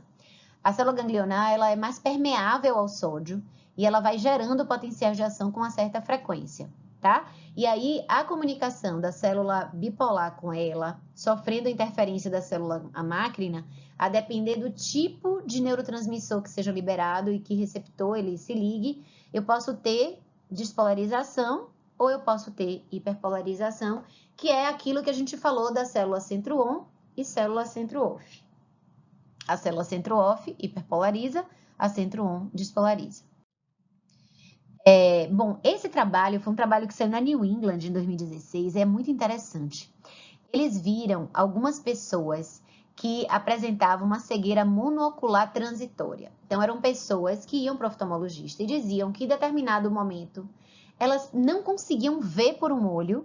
A célula ganglionar, ela é mais permeável ao sódio, e ela vai gerando potenciais de ação com uma certa frequência, tá? E aí, a comunicação da célula bipolar com ela, sofrendo interferência da célula amácrina, a depender do tipo de neurotransmissor que seja liberado e que receptor ele se ligue, eu posso ter despolarização ou eu posso ter hiperpolarização, que é aquilo que a gente falou da célula centro-on e célula centro-off. A célula centro-off hiperpolariza, a centro-on despolariza. Bom, esse trabalho foi um trabalho que saiu na New England em 2016, é muito interessante. Eles viram algumas pessoas que apresentavam uma cegueira monocular transitória. Então, eram pessoas que iam para o oftalmologista e diziam que em determinado momento elas não conseguiam ver por um olho,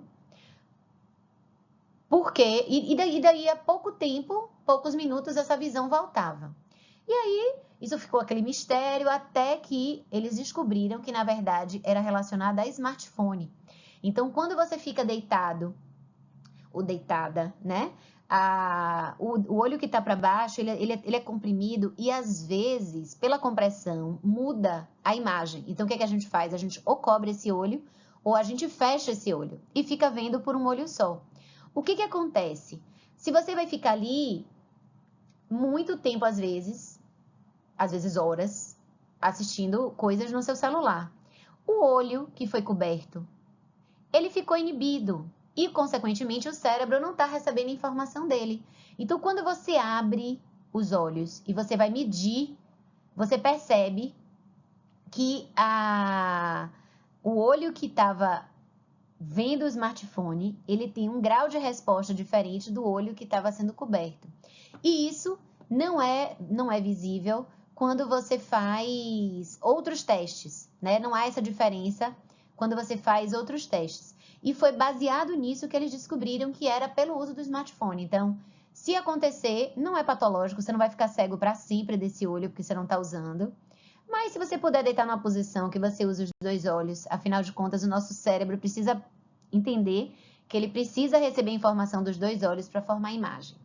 porque, e daí a pouco tempo, poucos minutos, essa visão voltava. E aí, isso ficou aquele mistério até que eles descobriram que, na verdade, era relacionado a smartphone. Então, quando você fica deitado ou deitada, né? O olho que está para baixo, ele é comprimido e, às vezes, pela compressão, muda a imagem. Então, o que é que a gente faz? A gente ou cobre esse olho ou a gente fecha esse olho e fica vendo por um olho só. O que que acontece? Se você vai ficar ali muito tempo, às vezes horas, assistindo coisas no seu celular, o olho que foi coberto, ele ficou inibido e, consequentemente, o cérebro não está recebendo informação dele. Então, quando você abre os olhos e você vai medir, você percebe que o olho que estava vendo o smartphone, ele tem um grau de resposta diferente do olho que estava sendo coberto. E isso não é visível quando você faz outros testes, né? Não há essa diferença quando você faz outros testes. E foi baseado nisso que eles descobriram que era pelo uso do smartphone. Então, se acontecer, não é patológico, você não vai ficar cego para sempre desse olho porque você não está usando. Mas se você puder deitar numa posição que você use os dois olhos, afinal de contas, o nosso cérebro precisa entender que ele precisa receber informação dos dois olhos para formar a imagem.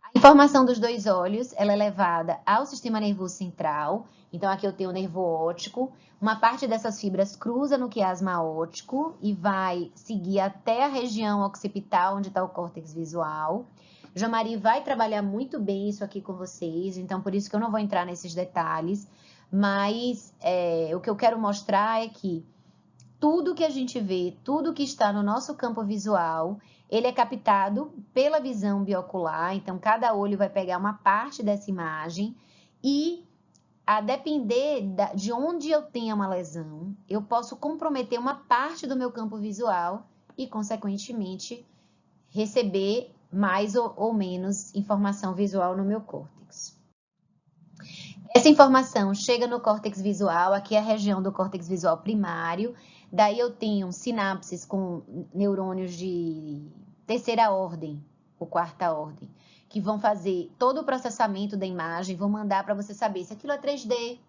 A informação dos dois olhos, ela é levada ao sistema nervoso central. Então, aqui eu tenho o nervo óptico. Uma parte dessas fibras cruza no quiasma óptico e vai seguir até a região occipital, onde está o córtex visual. Jean-Marie vai trabalhar muito bem isso aqui com vocês, então por isso que eu não vou entrar nesses detalhes, mas o que eu quero mostrar é que tudo que a gente vê, tudo que está no nosso campo visual, ele é captado pela visão biocular, então cada olho vai pegar uma parte dessa imagem e, a depender de onde eu tenha uma lesão, eu posso comprometer uma parte do meu campo visual e, consequentemente, receber mais ou menos informação visual no meu córtex. Essa informação chega no córtex visual, aqui é a região do córtex visual primário, daí eu tenho sinapses com neurônios de terceira ordem ou quarta ordem, que vão fazer todo o processamento da imagem, vão mandar para você saber se aquilo é 3D,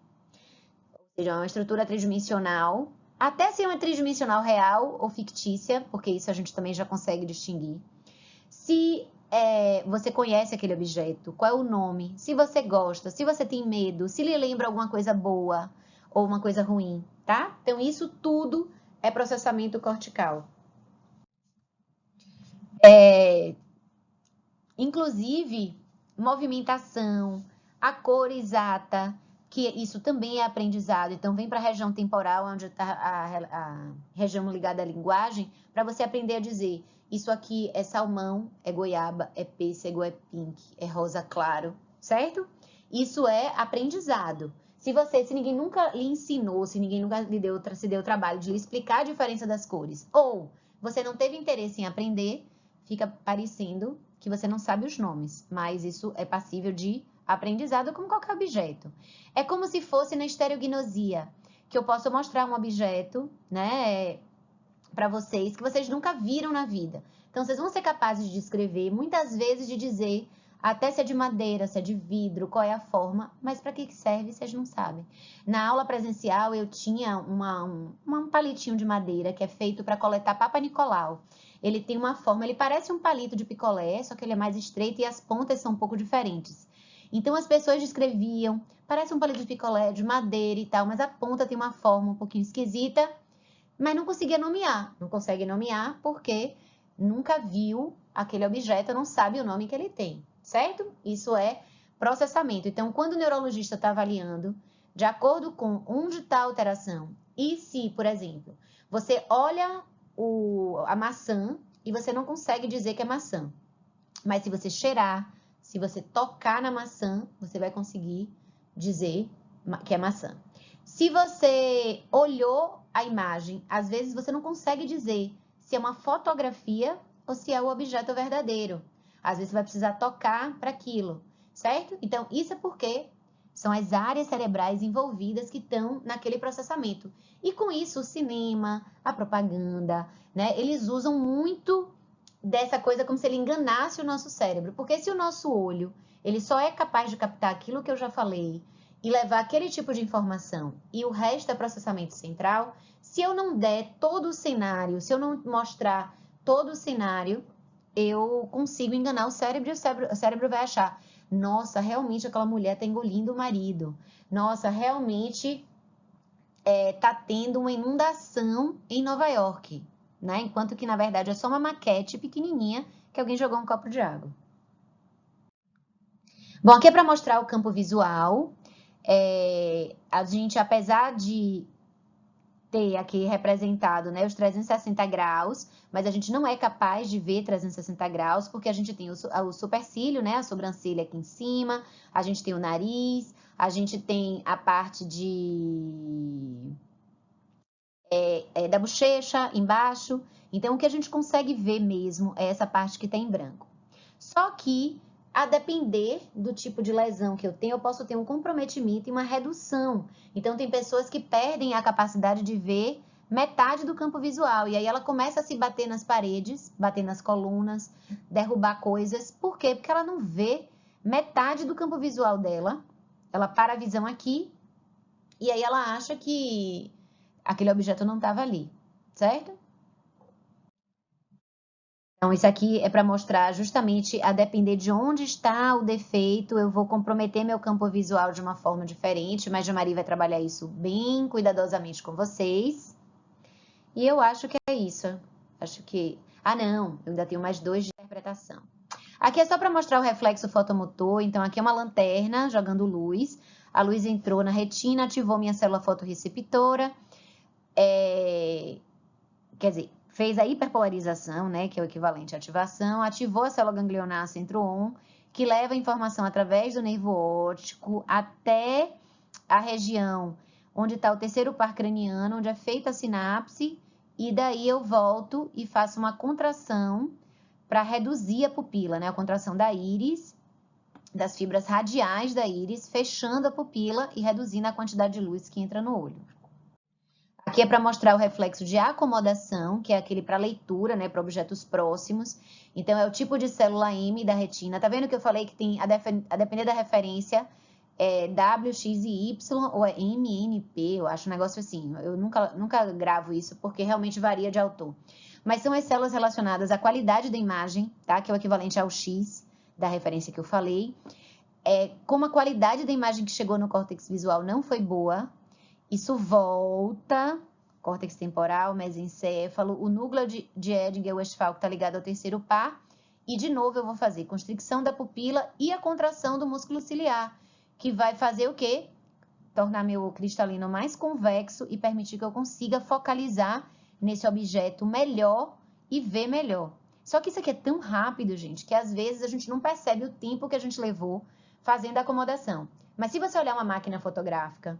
ou seja, é uma estrutura tridimensional, até ser uma tridimensional real ou fictícia, porque isso a gente também já consegue distinguir. Se você conhece aquele objeto, qual é o nome, se você gosta, se você tem medo, se lhe lembra alguma coisa boa ou uma coisa ruim, tá? Então, isso tudo é processamento cortical. Inclusive, movimentação, a cor exata, que isso também é aprendizado. Então, vem para a região temporal, onde está a região ligada à linguagem, para você aprender a dizer: isso aqui é salmão, é goiaba, é pêssego, é pink, é rosa claro, certo? Isso é aprendizado. Se ninguém nunca lhe ensinou, se ninguém nunca se deu o trabalho de lhe explicar a diferença das cores, ou você não teve interesse em aprender, fica parecendo que você não sabe os nomes, mas isso é passível de aprendizado como qualquer objeto. É como se fosse na estereognosia, que eu posso mostrar um objeto, né, para vocês que vocês nunca viram na vida. Então, vocês vão ser capazes de descrever, muitas vezes de dizer até se é de madeira, se é de vidro, qual é a forma, mas para que serve, vocês não sabem. Na aula presencial, eu tinha um palitinho de madeira que é feito para coletar Papa Nicolau. Ele tem uma forma, ele parece um palito de picolé, só que ele é mais estreito e as pontas são um pouco diferentes. Então, as pessoas descreviam, parece um palito de picolé, de madeira e tal, mas a ponta tem uma forma um pouquinho esquisita, mas não conseguia nomear. Não consegue nomear porque nunca viu aquele objeto, não sabe o nome que ele tem, certo? Isso é processamento. Então, quando o neurologista está avaliando, de acordo com onde está a alteração, e se, por exemplo, você olha a maçã e você não consegue dizer que é maçã, mas se você cheirar, se você tocar na maçã, você vai conseguir dizer que é maçã. Se você olhou a imagem, às vezes você não consegue dizer se é uma fotografia ou se é o objeto verdadeiro. Às vezes você vai precisar tocar para aquilo, certo? Então, isso é porque são as áreas cerebrais envolvidas que estão naquele processamento. E com isso, o cinema, a propaganda, né? Eles usam muito dessa coisa como se ele enganasse o nosso cérebro. Porque se o nosso olho, ele só é capaz de captar aquilo que eu já falei e levar aquele tipo de informação e o resto é processamento central, se eu não der todo o cenário, se eu não mostrar todo o cenário, eu consigo enganar o cérebro e o cérebro vai achar: nossa, realmente aquela mulher está engolindo o marido. Nossa, realmente está tendo uma inundação em Nova York, né? Enquanto que, na verdade, é só uma maquete pequenininha que alguém jogou um copo de água. Bom, aqui é para mostrar o campo visual. A gente, apesar de ter aqui representado, né, os 360 graus, mas a gente não é capaz de ver 360 graus, porque a gente tem o supercílio, né, a sobrancelha aqui em cima, a gente tem o nariz, a gente tem a parte da bochecha embaixo. Então, o que a gente consegue ver mesmo é essa parte que está em branco. Só que, a depender do tipo de lesão que eu tenho, eu posso ter um comprometimento e uma redução. Então, tem pessoas que perdem a capacidade de ver metade do campo visual. E aí ela começa a se bater nas paredes, bater nas colunas, derrubar coisas. Por quê? Porque ela não vê metade do campo visual dela. Ela para a visão aqui e aí ela acha que aquele objeto não estava ali, certo? Então, isso aqui é para mostrar justamente, a depender de onde está o defeito, eu vou comprometer meu campo visual de uma forma diferente, mas a Maria vai trabalhar isso bem cuidadosamente com vocês. E eu acho que é isso. Acho que... Ah, não, eu ainda tenho mais 2 de interpretação. Aqui é só para mostrar o reflexo fotomotor. Então, aqui é uma lanterna jogando luz. A luz entrou na retina, ativou minha célula fotorreceptora. Quer dizer, fez a hiperpolarização, né, que é o equivalente à ativação, ativou a célula ganglionar centro-on, que leva a informação através do nervo óptico até a região onde está o terceiro par craniano, onde é feita a sinapse, e daí eu volto e faço uma contração para reduzir a pupila, né, a contração da íris, das fibras radiais da íris, fechando a pupila e reduzindo a quantidade de luz que entra no olho. Aqui é para mostrar o reflexo de acomodação, que é aquele para leitura, né, para objetos próximos. Então, é o tipo de célula M da retina. Tá vendo que eu falei que tem, a depender da referência, é W, X e Y, ou é MNP, eu acho um negócio assim. Eu nunca gravo isso, porque realmente varia de autor. Mas são as células relacionadas à qualidade da imagem, tá? Que é o equivalente ao X da referência que eu falei. Como a qualidade da imagem que chegou no córtex visual não foi boa, isso volta, córtex temporal, mesencéfalo, o núcleo de Edinger-Westphal que está ligado ao terceiro par, e de novo eu vou fazer constricção da pupila e a contração do músculo ciliar, que vai fazer o quê? Tornar meu cristalino mais convexo e permitir que eu consiga focalizar nesse objeto melhor e ver melhor. Só que isso aqui é tão rápido, gente, que às vezes a gente não percebe o tempo que a gente levou fazendo a acomodação. Mas se você olhar uma máquina fotográfica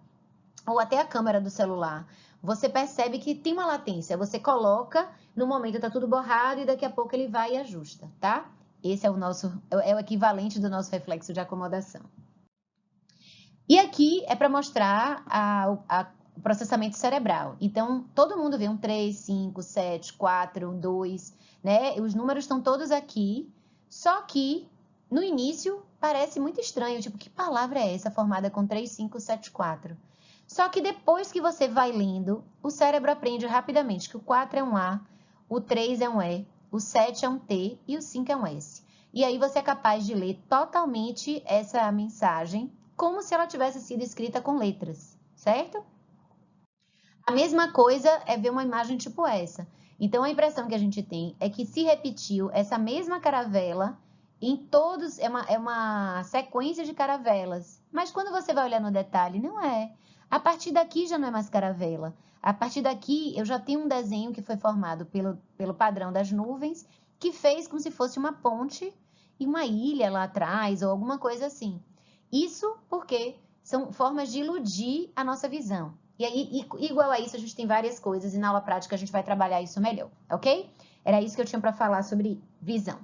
ou até a câmera do celular, você percebe que tem uma latência. Você coloca, no momento tá tudo borrado e daqui a pouco ele vai e ajusta, tá? Esse é o equivalente do nosso reflexo de acomodação. E aqui é para mostrar o processamento cerebral. Então, todo mundo vê um 3, 5, 7, 4, 2, né? Os números estão todos aqui, só que no início parece muito estranho, tipo, que palavra é essa formada com 3, 5, 7, 4? Só que depois que você vai lendo, o cérebro aprende rapidamente que o 4 é um A, o 3 é um E, o 7 é um T e o 5 é um S. E aí você é capaz de ler totalmente essa mensagem como se ela tivesse sido escrita com letras, certo? A mesma coisa é ver uma imagem tipo essa. Então, a impressão que a gente tem é que se repetiu essa mesma caravela em todos, é uma sequência de caravelas. Mas quando você vai olhar no detalhe, não é. A partir daqui já não é mais caravela. A partir daqui, eu já tenho um desenho que foi formado pelo padrão das nuvens, que fez como se fosse uma ponte e uma ilha lá atrás, ou alguma coisa assim. Isso porque são formas de iludir a nossa visão. E aí, igual a isso, a gente tem várias coisas e na aula prática a gente vai trabalhar isso melhor, ok? Era isso que eu tinha para falar sobre visão.